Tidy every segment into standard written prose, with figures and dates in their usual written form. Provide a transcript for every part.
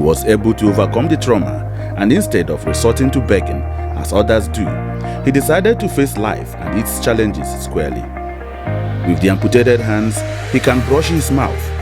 was able to overcome the trauma, and instead of resorting to begging, as others do, he decided to face life and its challenges squarely. With the amputated hands, he can brush his mouth,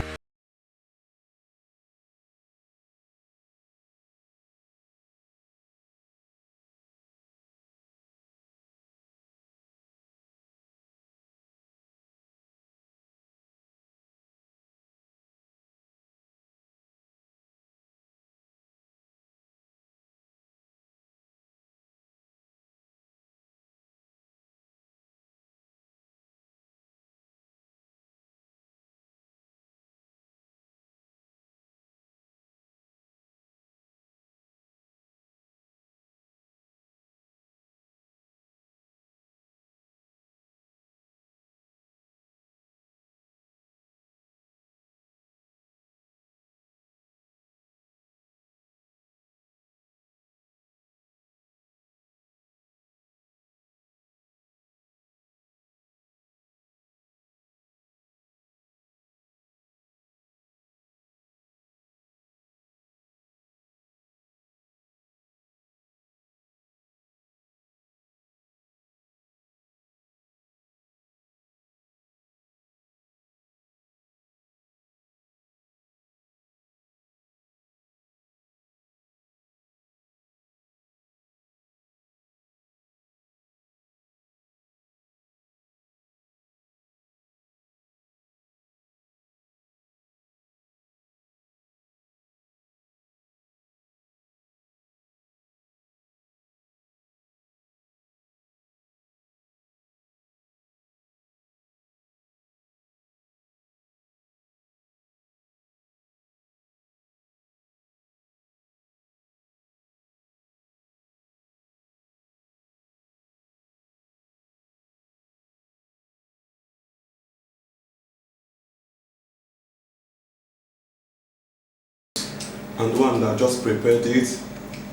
and one that just prepared it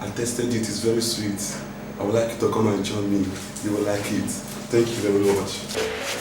and tasted it is very sweet. I would like you to come and join me. You will like it. Thank you very much.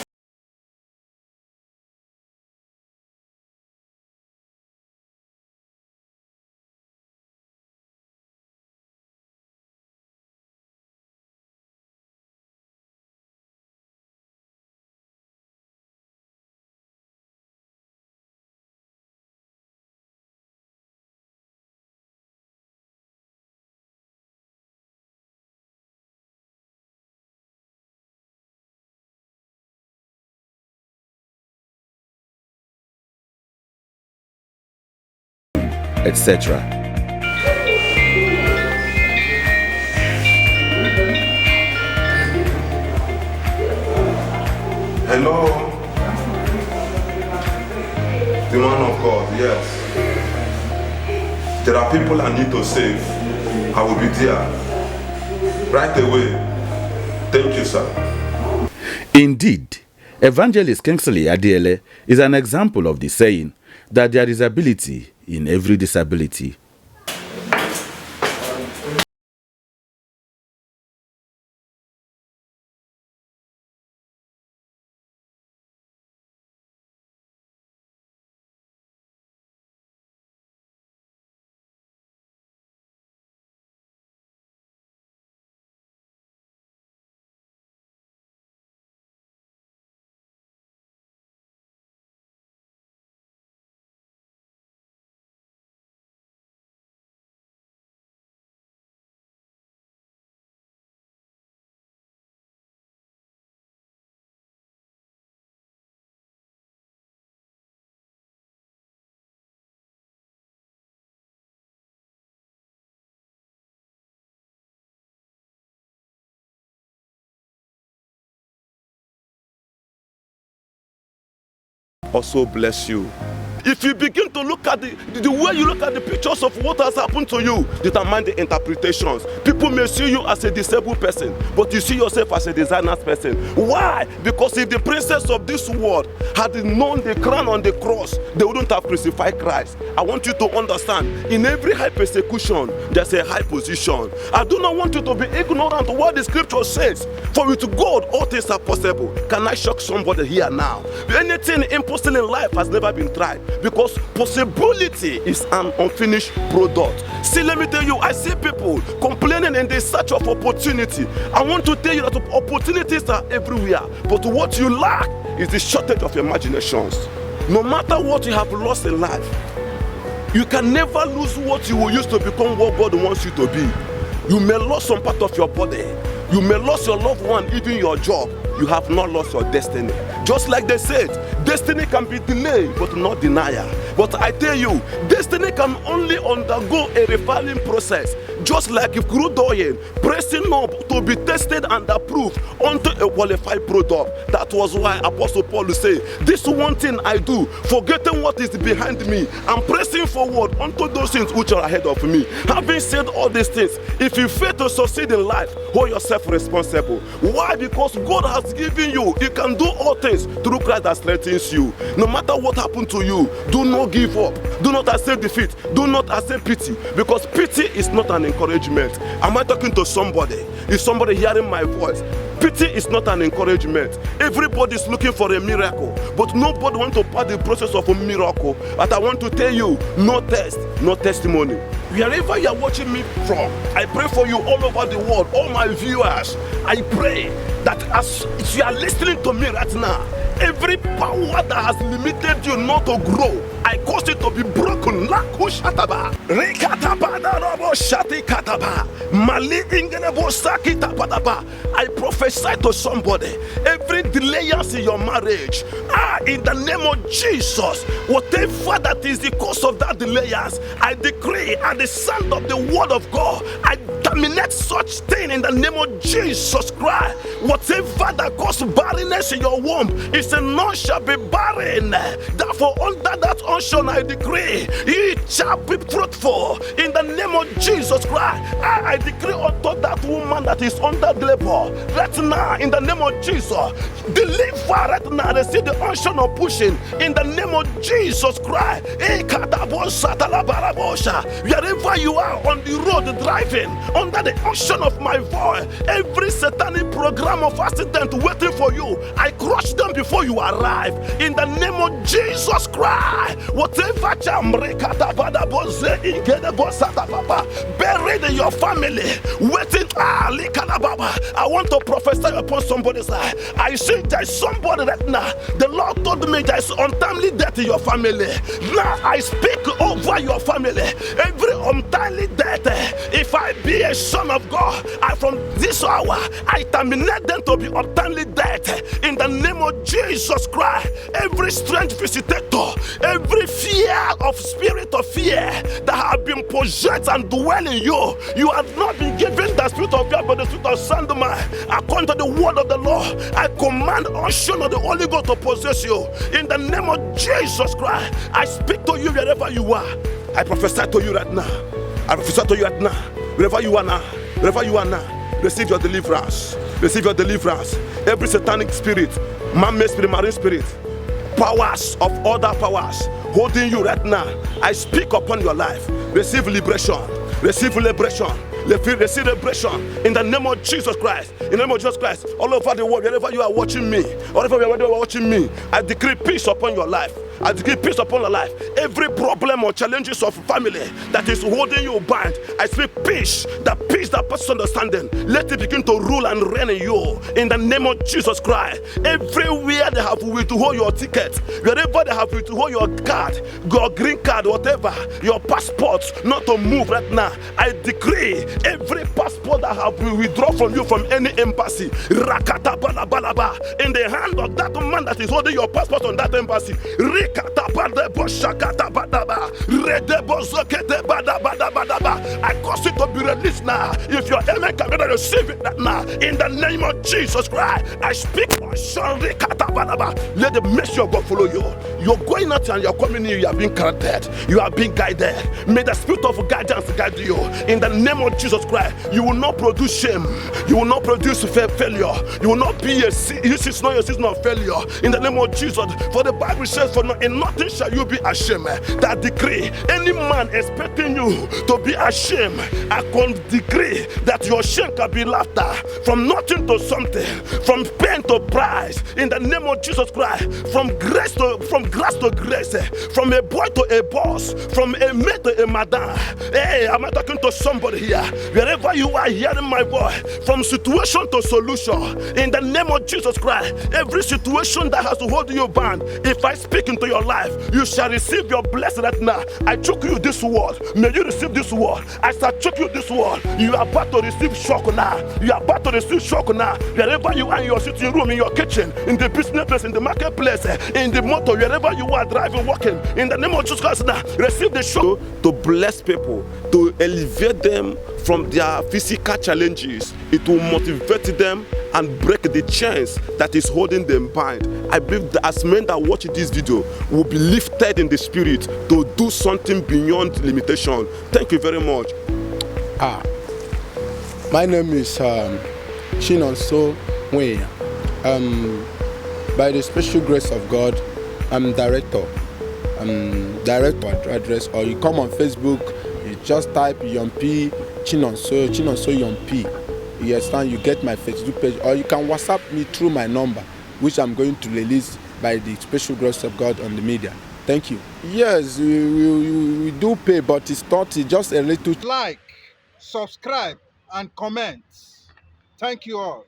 etc. Hello? The man of God, yes. There are people I need to save. I will be there. Right away. Thank you, sir. Indeed, Evangelist Kingsley Adiele is an example of the saying that there is ability in every disability. Also bless you. If you begin to look at the way you look at the pictures of what has happened to you, determine the interpretations. People may see you as a disabled person, but you see yourself as a dishonest person. Why? Because if the princess of this world had known the crown on the cross, they wouldn't have crucified Christ. I want you to understand, in every high persecution, there's a high position. I do not want you to be ignorant of what the scripture says. For with God, all things are possible. Can I shock somebody here now? Anything impossible in life has never been tried. because possibility is an unfinished product. See, let me tell you, I see people complaining in the search of opportunity. I want to tell you that opportunities are everywhere, but what you lack is the shortage of imaginations. No matter what you have lost in life, you can never lose what you will use to become what God wants you to be. You may lose some part of your body. You may lose your loved one, even your job. You have not lost your destiny. Just like they said, destiny can be delayed, but not denial. But I tell you, destiny can only undergo a refining process. Just like if crude oil pressing up to be tested and approved onto a qualified product. That was why Apostle Paul will say, this one thing I do, forgetting what is behind me and pressing forward onto those things which are ahead of me. Having said all these things, if you fail to succeed in life, hold yourself responsible. Why? Because God has given you, you can do all things through Christ that strengthens you. No matter what happened to you, do not give up. Do not accept defeat. Do not accept pity, because pity is not an encouragement. Am I talking to somebody? Is somebody hearing my voice? Pity is not an encouragement. Everybody is looking for a miracle, but nobody wants to pass the process of a miracle. But I want to tell you, no test, no testimony. Wherever you are watching me from, I pray for you all over the world, all my viewers. I pray that as you are listening to me right now, every power that has limited you not to grow, I cause it to be broken. I prophesy to somebody, every delay in your marriage, in the name of Jesus, whatever that is the cause of that delay, I decree at the sound of the word of God, I terminate such thing in the name of Jesus Christ. Whatever that causes barrenness in your womb, it's a none shall be barren. Therefore, under that unction, I decree it shall be fruitful in the name of Jesus Christ. I decree unto that woman that is under labor right now in the name of Jesus, deliver right now. They see the unction of pushing in the name of Jesus Christ. Wherever you are on the road driving under the unction of my voice, every satanic program of accident waiting for you, I crush them before you arrive in the name of Jesus Christ. Whatever buried in your family, waiting. I want to prophesy upon somebody's life. I see there's somebody that now the Lord told me there's untimely death in your family. Now I speak over your family. Every untimely death, if I be a son of God, from this hour I terminate them to be untimely death in the name of Jesus Christ. Every strange visitator, every fear of spirit of fear that have been possessed and dwell in you, you have not been given the spirit of fear but the spirit of sound mind. According to the word of the Lord, I command unction of the Holy Ghost to possess you in the name of Jesus Christ. I speak to you wherever you are. I prophesy to you right now. I prophesy to you right now. Wherever you are now, wherever you are now, receive your deliverance. Receive your deliverance. Every satanic spirit, man-made spirit, marine spirit, powers of other powers holding you right now, I speak upon your life. Receive liberation. Receive liberation. Receive liberation in the name of Jesus Christ. In the name of Jesus Christ, all over the world, wherever you are watching me, wherever you are watching me, I decree peace upon your life. I decree peace upon your life. Every problem or challenges of family that is holding you bound, I speak peace. The peace that passes understanding, let it begin to rule and reign in you. In the name of Jesus Christ. Everywhere they have withhold your ticket, wherever they have withhold your card, your green card, whatever, your passport, not to move right now, I decree every passport that have been withdrawn from you from any embassy, rakata balabalaba, in the hand of that man that is holding your passport on that embassy, I cause it to be released now. If your amen can better receive it now, in the name of Jesus Christ, I speak for let the mercy of God follow you. You're going out and you're coming in, you are being corrected, you are being guided. May the spirit of guidance guide you. In the name of Jesus Christ, you will will not produce shame. You will not produce failure. You will not be this is not your season of failure. In the name of Jesus, for the Bible says, for in nothing shall you be ashamed. That decree, any man expecting you to be ashamed, I can decree that your shame can be laughter. From nothing to something, from pain to prize. In the name of Jesus Christ, from grace to grace, from a boy to a boss, from a mate to a madam. Hey, am I talking to somebody here? Wherever you are hearing my voice, from situation to solution, in the name of Jesus Christ, every situation that has to hold you bound, if I speak into your life, you shall receive your blessing right now. I choke you this word. May you receive this word. I shall choke you this word. You are about to receive shock now. You are about to receive shock now. Wherever you are, in your sitting room, in your kitchen, in the business place, in the marketplace, in the motor, wherever you are driving, walking, in the name of Jesus Christ now, receive the shock. To bless people, to elevate them from their physical challenges. It will motivate them and break the chains that is holding them bound. I believe that as men that watch this video will be lifted in the spirit to do something beyond limitation. Thank you very much. My name is Chinonso Nweye. By the special grace of God, I'm director. Address, or you come on Facebook, you just type Yompi Chinonso Yompi. You understand? You get my Facebook page, or you can WhatsApp me through my number, which I'm going to release by the special grace of God on the media. Thank you. Yes, we do pay, but it's just a little. Like, subscribe, and comment. Thank you all.